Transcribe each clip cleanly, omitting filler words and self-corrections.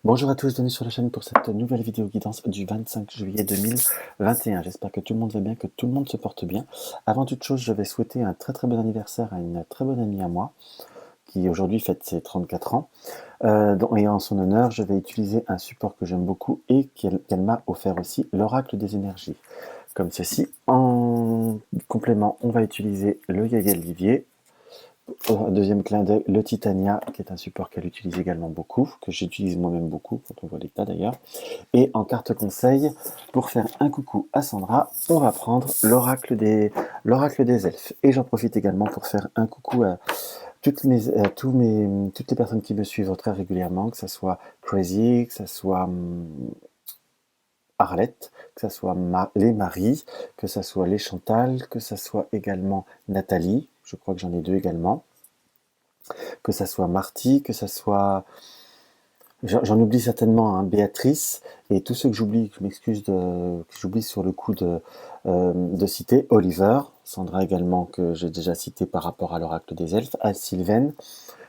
Bonjour à tous, bienvenue sur la chaîne pour cette nouvelle vidéo guidance du 25 juillet 2021. J'espère que tout le monde va bien, que tout le monde se porte bien. Avant toute chose, je vais souhaiter un très bon anniversaire à une très bonne amie à moi, qui aujourd'hui fête ses 34 ans. Et en son honneur, je vais utiliser un support que j'aime beaucoup et qu'elle m'a offert aussi, l'oracle des énergies. Comme ceci, en complément, on va utiliser le Yael Livier. Au deuxième clin d'œil, le Titania, qui est un support qu'elle utilise également beaucoup, que j'utilise moi-même beaucoup, quand on voit l'état d'ailleurs. Et en carte conseil, pour faire un coucou à Sandra, on va prendre l'oracle des elfes. Et j'en profite également pour faire un coucou à toutes les personnes qui me suivent très régulièrement, que ce soit Crazy, que ce soit Arlette, que ce soit les Marie, que ce soit les Chantal, que ce soit également Nathalie, je crois que j'en ai deux également, que ça soit Marty, que ça soit... J'en oublie certainement, hein, Béatrice, et tous ceux que j'oublie, que je m'excuse que j'oublie sur le coup de citer, Oliver, Sandra également, que j'ai déjà cité par rapport à l'oracle des elfes, à Sylvaine,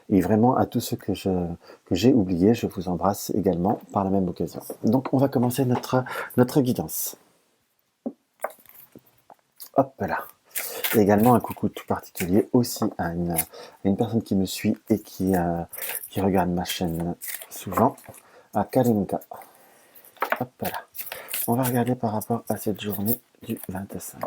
et vraiment à tous ceux que j'ai oubliés, je vous embrasse également par la même occasion. Donc on va commencer notre guidance. Hop là. Et également un coucou tout particulier aussi à une personne qui me suit et qui regarde ma chaîne souvent, à Karinka. Hop là. On va regarder par rapport à cette journée du 25.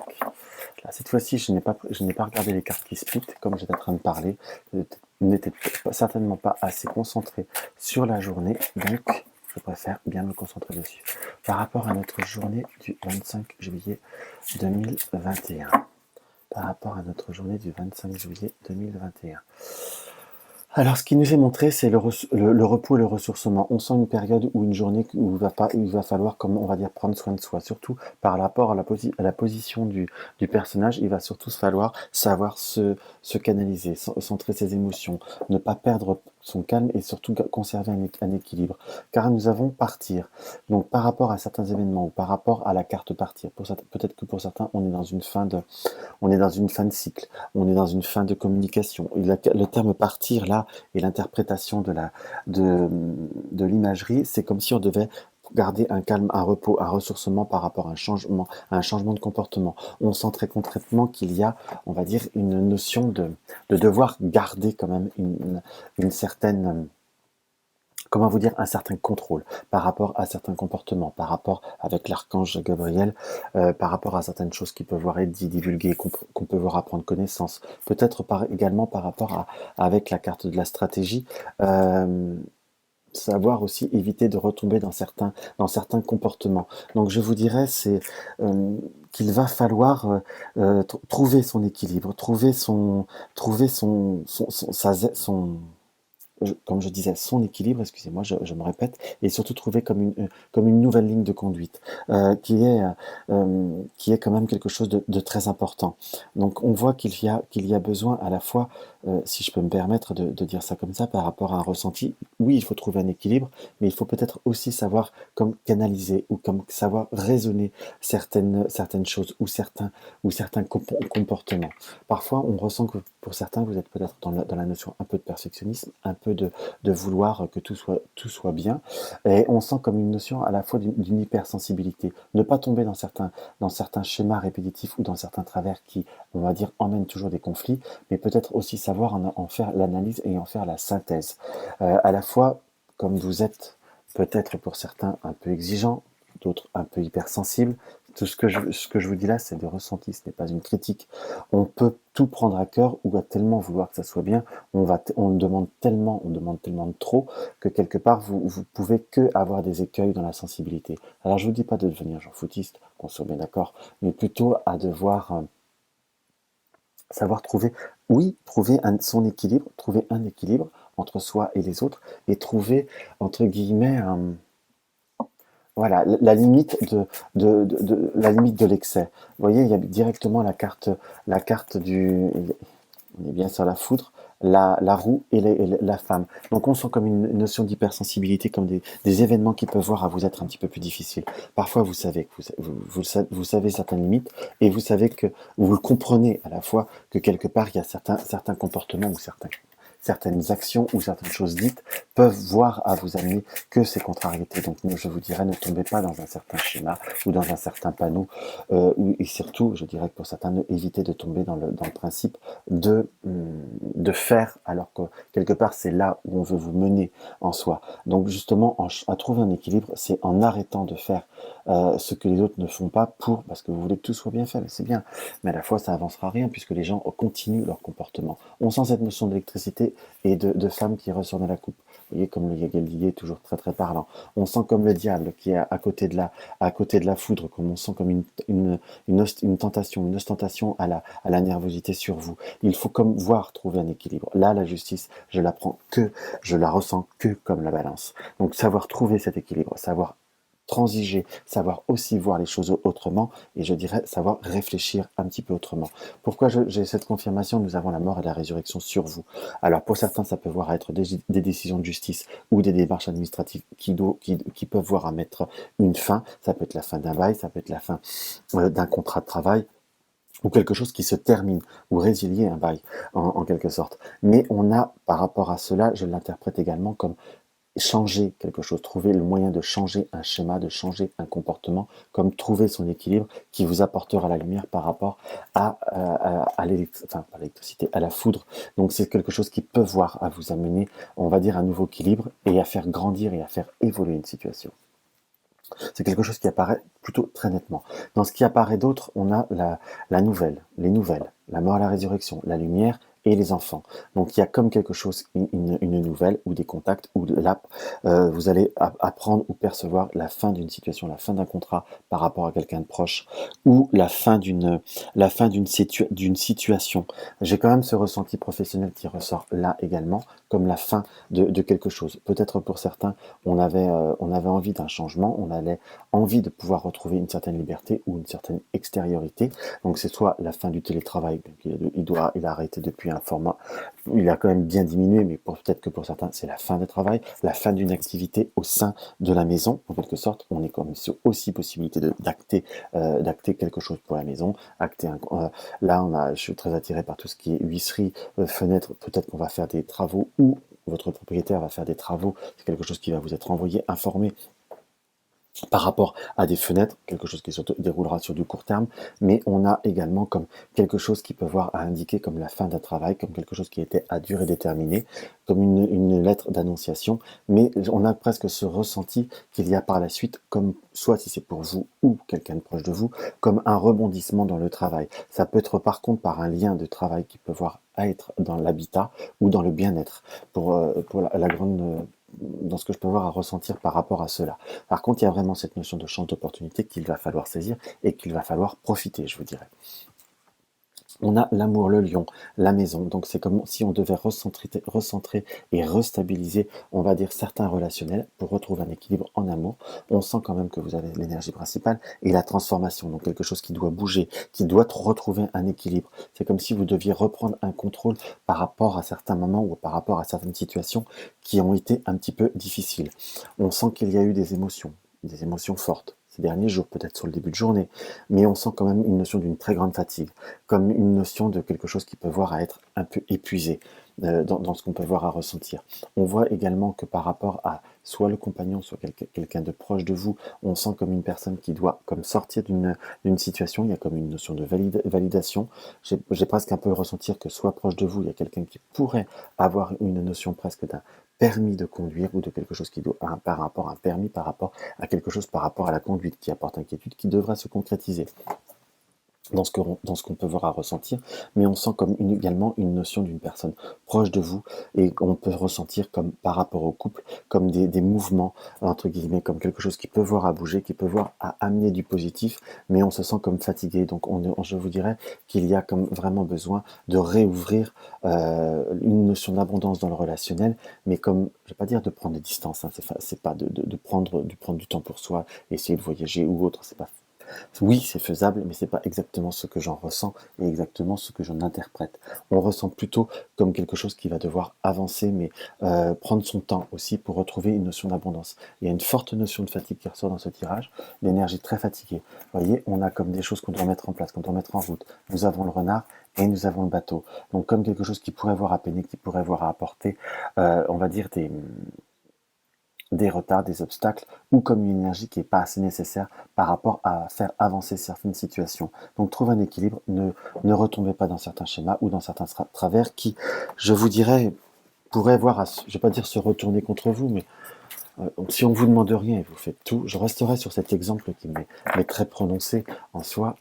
Là, cette fois-ci, je n'ai pas regardé les cartes qui split, comme j'étais en train de parler. Je n'étais certainement pas assez concentré sur la journée, donc je préfère bien me concentrer dessus. Par rapport à notre journée du 25 juillet 2021. Par rapport à notre journée du 25 juillet 2021. Alors, ce qui nous est montré, c'est le repos et le ressourcement. On sent une période ou une journée où il va falloir, comme on va dire, prendre soin de soi. Surtout par rapport à la position du personnage, il va surtout falloir savoir se canaliser, centrer ses émotions, ne pas perdre son calme et surtout conserver un équilibre. Car nous avons partir. Donc, par rapport à certains événements ou par rapport à la carte partir, peut-être que pour certains, on est dans une fin de cycle, on est dans une fin de communication. Le terme partir, là, et l'interprétation de l'imagerie, c'est comme si on devait garder un calme, un repos, un ressourcement par rapport à un changement de comportement. On sent très concrètement qu'il y a, on va dire, une notion de devoir garder quand même une certaine... Comment vous dire, un certain contrôle par rapport à certains comportements, par rapport avec l'archange Gabriel, par rapport à certaines choses qui peuvent voir être divulguées, qu'on peut voir à prendre connaissance. Peut-être également par rapport avec la carte de la stratégie, savoir aussi éviter de retomber dans certains comportements. Donc je vous dirais, c'est qu'il va falloir trouver son équilibre, trouver comme je disais, son équilibre, excusez-moi, je me répète, et surtout trouver comme une nouvelle ligne de conduite, qui est quand même quelque chose de très important. Donc on voit qu'il y a besoin à la fois, si je peux me permettre de dire ça comme ça, par rapport à un ressenti, oui, il faut trouver un équilibre, mais il faut peut-être aussi savoir comme canaliser ou comme savoir raisonner certaines choses ou certains comportements. Parfois, on ressent que pour certains, vous êtes peut-être dans la notion un peu de perfectionnisme, un peu de vouloir que tout soit bien, et on sent comme une notion à la fois d'une hypersensibilité. Ne pas tomber dans certains schémas répétitifs ou dans certains travers qui, on va dire, emmènent toujours des conflits, mais peut-être aussi savoir en faire l'analyse et en faire la synthèse. À la fois, comme vous êtes peut-être pour certains un peu exigeant, d'autres un peu hypersensibles. Tout ce que je vous dis là, c'est des ressentis, ce n'est pas une critique. On peut tout prendre à cœur ou à tellement vouloir que ça soit bien, on demande tellement de trop que quelque part vous pouvez que avoir des écueils dans la sensibilité. Alors je vous dis pas de devenir genre foutiste, qu'on soit bien d'accord, mais plutôt à devoir savoir son équilibre, trouver un équilibre entre soi et les autres et trouver entre guillemets voilà, la limite la limite de l'excès. Vous voyez, il y a directement la carte on est bien sur la foudre, la roue et la femme. Donc on sent comme une notion d'hypersensibilité, comme des événements qui peuvent voir à vous être un petit peu plus difficiles. Parfois, vous savez que vous savez certaines limites et vous le comprenez à la fois que quelque part il y a certains comportements ou certaines actions ou certaines choses dites peuvent voir à vous amener que ces contrariétés. Donc je vous dirais, ne tombez pas dans un certain schéma ou dans un certain panneau, et surtout, je dirais que pour certains, évitez de tomber dans le principe de faire, alors que quelque part c'est là où on veut vous mener en soi. Donc justement, à trouver un équilibre, c'est en arrêtant de faire ce que les autres ne font pas parce que vous voulez que tout soit bien fait, mais c'est bien. Mais à la fois, ça avancera rien puisque les gens continuent leur comportement. On sent cette notion d'électricité et de femme qui ressort de la coupe. Vous voyez, comme le Yagaldier est toujours très très parlant. On sent comme le diable qui est à côté de la foudre, comme on sent comme une tentation, une ostentation à la nervosité sur vous. Il faut comme voir trouver un équilibre. Là, la justice, je la ressens que comme la balance. Donc savoir trouver cet équilibre, savoir transiger, savoir aussi voir les choses autrement, et je dirais savoir réfléchir un petit peu autrement. Pourquoi j'ai cette confirmation? Nous avons la mort et la résurrection sur vous. Alors pour certains, ça peut voir être des décisions de justice ou des démarches administratives qui peuvent voir à mettre une fin. Ça peut être la fin d'un bail, ça peut être la fin d'un contrat de travail, ou quelque chose qui se termine, ou résilier un bail, en quelque sorte. Mais on a, par rapport à cela, je l'interprète également comme changer quelque chose, trouver le moyen de changer un schéma, de changer un comportement, comme trouver son équilibre qui vous apportera la lumière par rapport à l'électricité, à la foudre. Donc c'est quelque chose qui peut voir à vous amener, on va dire, un nouveau équilibre et à faire grandir et à faire évoluer une situation. C'est quelque chose qui apparaît plutôt très nettement. Dans ce qui apparaît d'autre, on a la nouvelle, les nouvelles, la mort, la résurrection, la lumière et les enfants. Donc il y a comme quelque chose, une nouvelle ou des contacts ou de l'app. Vous allez apprendre ou percevoir la fin d'une situation, la fin d'un contrat par rapport à quelqu'un de proche ou d'une situation. J'ai quand même ce ressenti professionnel qui ressort là également comme la fin de quelque chose. Peut-être pour certains, on avait envie d'un changement, on avait envie de pouvoir retrouver une certaine liberté ou une certaine extériorité. Donc c'est soit la fin du télétravail, il a arrêté depuis un format, il a quand même bien diminué, mais peut-être que pour certains c'est la fin du travail, la fin d'une activité au sein de la maison, en quelque sorte. On est comme aussi possibilité d'acter quelque chose pour la maison, là je suis très attiré par tout ce qui est huisserie, fenêtre, peut-être qu'on va faire des travaux ou votre propriétaire va faire des travaux, c'est quelque chose qui va vous être envoyé, informé par rapport à des fenêtres, quelque chose qui se déroulera sur du court terme, mais on a également comme quelque chose qui peut voir à indiquer comme la fin d'un travail, comme quelque chose qui était à durée déterminée, comme une lettre d'annonciation, mais on a presque ce ressenti qu'il y a par la suite, comme soit si c'est pour vous ou quelqu'un de proche de vous, comme un rebondissement dans le travail. Ça peut être par contre par un lien de travail qui peut voir à être dans l'habitat ou dans le bien-être, pour la grande dans ce que je peux voir à ressentir par rapport à cela. Par contre, il y a vraiment cette notion de chance d'opportunité qu'il va falloir saisir et qu'il va falloir profiter, je vous dirais. On a l'amour, le lion, la maison. Donc c'est comme si on devait recentrer et restabiliser, on va dire, certains relationnels pour retrouver un équilibre en amour. On sent quand même que vous avez l'énergie principale et la transformation. Donc quelque chose qui doit bouger, qui doit retrouver un équilibre. C'est comme si vous deviez reprendre un contrôle par rapport à certains moments ou par rapport à certaines situations qui ont été un petit peu difficiles. On sent qu'il y a eu des émotions fortes ces derniers jours, peut-être sur le début de journée, mais on sent quand même une notion d'une très grande fatigue, comme une notion de quelque chose qui peut voir à être un peu épuisé dans ce qu'on peut voir à ressentir. On voit également que par rapport à soit le compagnon, soit quelqu'un de proche de vous, on sent comme une personne qui doit comme sortir d'une situation, il y a comme une notion de validation. J'ai presque un peu ressentir que soit proche de vous, il y a quelqu'un qui pourrait avoir une notion presque d'un permis de conduire ou de quelque chose qui doit, par rapport à un permis, par rapport à quelque chose, par rapport à la conduite qui apporte inquiétude, qui devra se concrétiser dans ce qu'on peut voir à ressentir, mais on sent comme également une notion d'une personne proche de vous et on peut ressentir comme par rapport au couple, comme des mouvements, entre guillemets, comme quelque chose qui peut voir à bouger, qui peut voir à amener du positif, mais on se sent comme fatigué. Donc je vous dirais qu'il y a comme vraiment besoin de réouvrir une notion d'abondance dans le relationnel, mais comme, je vais pas dire de prendre des distances, hein, c'est pas de prendre du temps pour soi, essayer de voyager ou autre, c'est pas Oui, c'est faisable, mais c'est pas exactement ce que j'en ressens et exactement ce que j'en interprète. On ressent plutôt comme quelque chose qui va devoir avancer, mais prendre son temps aussi pour retrouver une notion d'abondance. Il y a une forte notion de fatigue qui ressort dans ce tirage, l'énergie très fatiguée. Vous voyez, on a comme des choses qu'on doit mettre en place, qu'on doit mettre en route. Nous avons le renard et nous avons le bateau. Donc comme quelque chose qui pourrait avoir à peiner, qui pourrait avoir à apporter, on va dire des retards, des obstacles, ou comme une énergie qui n'est pas assez nécessaire par rapport à faire avancer certaines situations. Donc trouve un équilibre, ne retombez pas dans certains schémas ou dans certains travers qui, je vous dirais, pourraient voir, je ne vais pas dire se retourner contre vous, mais si on ne vous demande rien et vous faites tout, je resterai sur cet exemple qui m'est très prononcé en soi.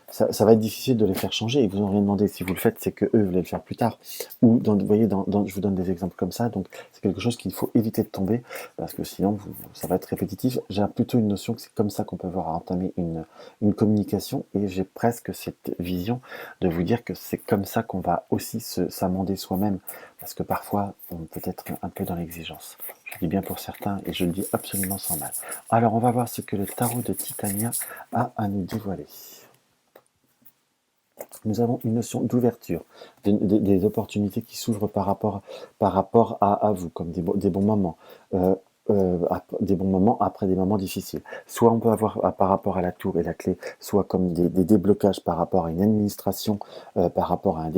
Ça va être difficile de les faire changer. Ils vous ont rien demandé. Si vous le faites, c'est que eux voulaient le faire plus tard. Ou, vous voyez, je vous donne des exemples comme ça. Donc, c'est quelque chose qu'il faut éviter de tomber parce que sinon, ça va être répétitif. J'ai plutôt une notion que c'est comme ça qu'on peut voir entamer une communication et j'ai presque cette vision de vous dire que c'est comme ça qu'on va aussi s'amender soi-même parce que parfois, on peut être un peu dans l'exigence. Je dis bien pour certains et je le dis absolument sans mal. Alors, on va voir ce que le tarot de Titania a à nous dévoiler. Nous avons une notion d'ouverture, des opportunités qui s'ouvrent par rapport à vous, comme des bons moments, des bons moments après des moments difficiles. Soit on peut avoir par rapport à la tour et la clé, soit comme des déblocages par rapport à une administration, par rapport à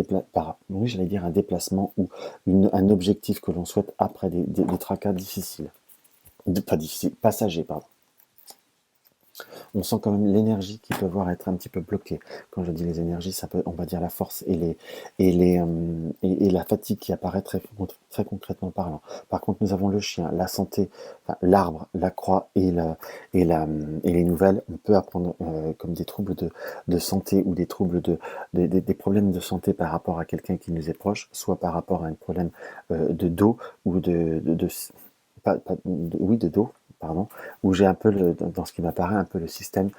oui, j'allais dire un déplacement ou un objectif que l'on souhaite après des tracas difficiles, pas difficiles, passagers, pardon. On sent quand même l'énergie qui peut voir être un petit peu bloquée. Quand je dis les énergies, ça peut, on va dire la force et la fatigue qui apparaît très concrètement parlant. Par contre, nous avons le chien, la santé, enfin, l'arbre, la croix et les nouvelles. On peut apprendre comme des troubles de santé ou des troubles des problèmes de santé par rapport à quelqu'un qui nous est proche, soit par rapport à un problème de dos ou oui, de dos, pardon, où j'ai un peu, dans ce qui m'apparaît, un peu le système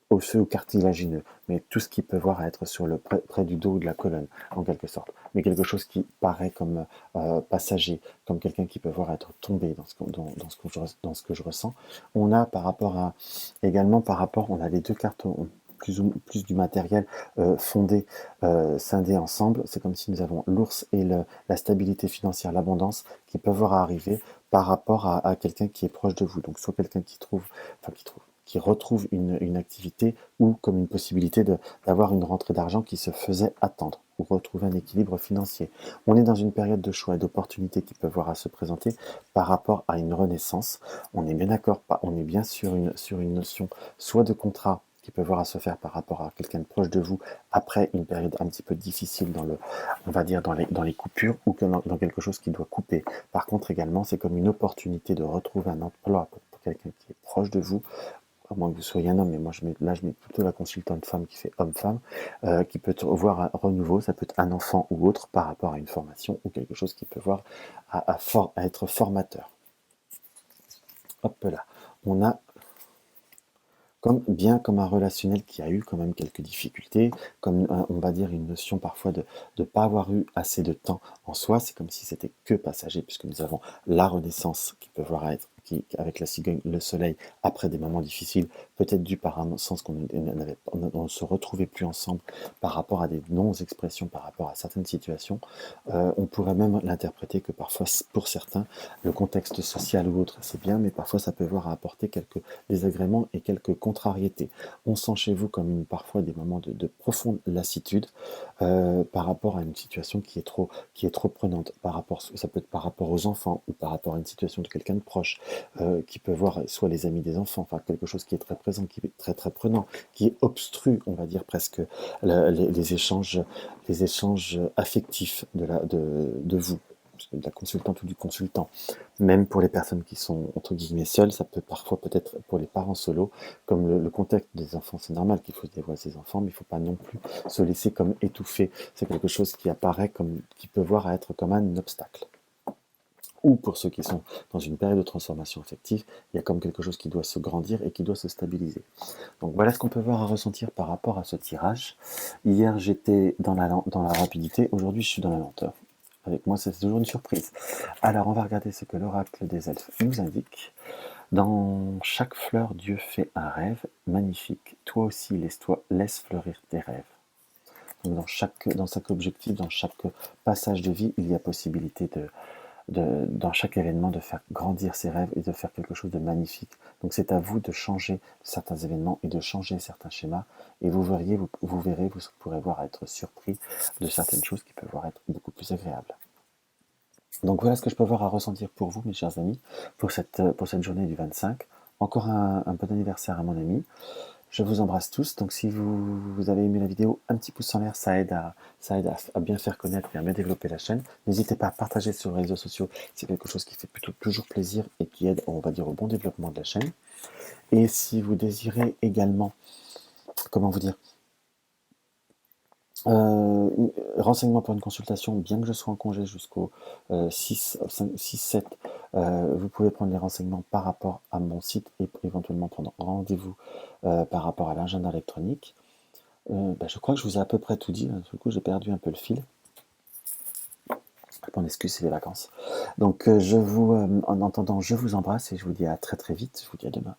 osseux ou cartilagineux, mais tout ce qui peut voir à être sur près du dos ou de la colonne, en quelque sorte. Mais quelque chose qui paraît comme passager, comme quelqu'un qui peut voir être tombé dans ce que je ressens. On a également par rapport, on a les deux cartes, plus du matériel fondé, scindé ensemble. C'est comme si nous avons l'ours et la stabilité financière, l'abondance qui peuvent arriver par rapport à quelqu'un qui est proche de vous. Donc soit quelqu'un qui retrouve une activité ou comme une possibilité d'avoir une rentrée d'argent qui se faisait attendre ou retrouver un équilibre financier. On est dans une période de choix et d'opportunités qui peuvent voir à se présenter par rapport à une renaissance. On est bien d'accord, on est bien sur une notion soit de contrat qui peut voir à se faire par rapport à quelqu'un de proche de vous après une période un petit peu difficile on va dire dans les coupures ou dans quelque chose qui doit couper. Par contre également, c'est comme une opportunité de retrouver un emploi pour quelqu'un qui est proche de vous, à moins que vous soyez un homme, mais moi je mets plutôt la consultante femme qui fait homme-femme, qui peut voir un renouveau, ça peut être un enfant ou autre par rapport à une formation ou quelque chose qui peut voir à être formateur. Hop là, on a comme un relationnel qui a eu quand même quelques difficultés, comme on va dire une notion parfois de ne pas avoir eu assez de temps en soi, c'est comme si c'était que passager, puisque nous avons la renaissance qui peut voir être, avec la cigogne, le soleil, après des moments difficiles, peut-être dû par un sens on ne se retrouvait plus ensemble par rapport à des non-expressions, par rapport à certaines situations. On pourrait même l'interpréter que parfois, pour certains, le contexte social ou autre, c'est bien, mais parfois ça peut voir à apporter quelques désagréments et quelques contrariétés. On sent chez vous comme parfois des moments de profonde lassitude par rapport à une situation qui est trop prenante. Ça peut être par rapport aux enfants ou par rapport à une situation de quelqu'un de proche qui peut voir soit les amis des enfants, enfin quelque chose qui est très présent, qui est très très prenant, qui obstrue, on va dire presque les échanges affectifs de vous, de la consultante ou du consultant. Même pour les personnes qui sont entre guillemets seules, ça peut parfois peut-être pour les parents solo, comme le contexte des enfants, c'est normal qu'il faut dévoiler ses enfants, mais il ne faut pas non plus se laisser comme étouffer. C'est quelque chose qui apparaît qui peut voir à être comme un obstacle. Ou pour ceux qui sont dans une période de transformation affective, il y a comme quelque chose qui doit se grandir et qui doit se stabiliser. Donc voilà ce qu'on peut voir à ressentir par rapport à ce tirage. Hier j'étais dans la rapidité, aujourd'hui je suis dans la lenteur. Avec moi c'est toujours une surprise. Alors on va regarder ce que l'oracle des elfes nous indique. Dans chaque fleur, Dieu fait un rêve magnifique. Toi aussi, laisse fleurir tes rêves. Donc dans chaque objectif, dans chaque passage de vie, il y a possibilité dans chaque événement de faire grandir ses rêves et de faire quelque chose de magnifique. Donc c'est à vous de changer certains événements et de changer certains schémas. Et vous verrez, vous pourrez voir être surpris de certaines choses qui peuvent voir être beaucoup plus agréables. Donc voilà ce que je peux avoir à ressentir pour vous, mes chers amis, pour cette journée du 25. Encore un bon anniversaire à mon ami. Je vous embrasse tous. Donc si vous avez aimé la vidéo, un petit pouce en l'air, ça aide à bien faire connaître et à bien développer la chaîne. N'hésitez pas à partager sur les réseaux sociaux. C'est quelque chose qui fait plutôt toujours plaisir et qui aide, on va dire, au bon développement de la chaîne. Et si vous désirez également, comment vous dire, renseignements pour une consultation, bien que je sois en congé jusqu'au 6-7, vous pouvez prendre les renseignements par rapport à mon site et éventuellement prendre rendez-vous par rapport à l'agenda électronique. Je crois que je vous ai à peu près tout dit. Du coup, j'ai perdu un peu le fil. Mon excuse, c'est les vacances. Donc, en attendant, je vous embrasse et je vous dis à très très vite. Je vous dis à demain.